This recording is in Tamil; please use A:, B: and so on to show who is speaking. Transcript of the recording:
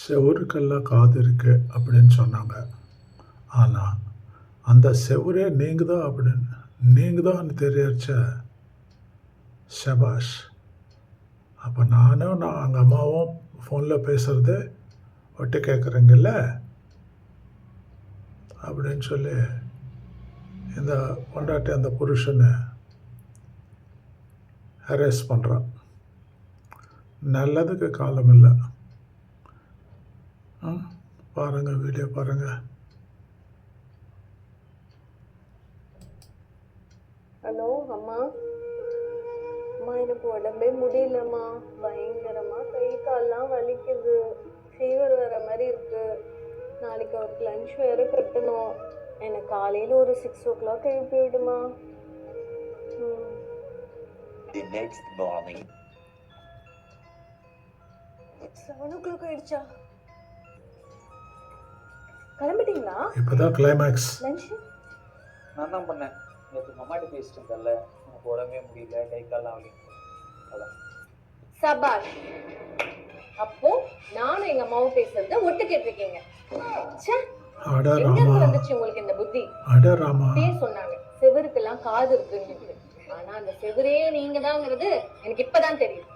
A: செவுருக்கெல்லாம் காது இருக்கு அப்படின்னு சொன்னாங்க. ஆனால் அந்த செவுரே நீங்கள் தான் அப்படின்னு நீங்கள் தான் தெரியச்ச ஷபாஷ். அப்போ நானும் எங்கள் அம்மாவும் ஃபோனில் பேசுகிறது ஒட்டு கேட்குறீங்கல்ல அப்படின்னு சொல்லி இந்த பொண்டாட்டி அந்த புருஷனை ஹரேஸ் பண்ணுறான். நல்லதுக்கு காலம் இல்லை. பாருங்கள், வீடியோ பாருங்கள்.
B: ஹலோ அம்மா. அம்மா எனக்கு உடம்பே முடியலம்மா, பயங்கரமா கை கால்லாம் வலிக்குது, ஃபீவர் வர மாதிரி இருக்கு. நாளைக்கு அவருக்கு லஞ்ச் வேற கட்டணும். எனக்கு காலையில ஒரு 6 o'clock எழுப்பி விடுமா.
C: The next morning.
B: 7 o'clock ஆயிடுச்சா? கிளம்பிட்டீங்களா?
A: இப்போதான் கிளைமேக்ஸ்.
B: லஞ்ச்
D: நான் தான் பண்ணேன். நேற்று அம்மாட்ட பேசிட்டு இருந்தேன்ல, எனக்கு உடம்பே முடியல, கை கால்லாம் வலிக்குது. அதான்.
B: சபாஷ். அப்போ நானும் எங்க அம்மாவும் பேசுறத ஒட்டு கேட்டிருக்கீங்க.
A: அட
B: எங்க
A: ராமா,
B: இருந்து வந்துச்சு உங்களுக்கு இந்த புத்தி?
A: அட ராமா.
B: சொன்னாங்க செவருக்கெல்லாம் காது இருக்குன்னு. ஆனா அந்த செவரே நீங்க தாங்கிறது எனக்கு இப்பதான் தெரியும்.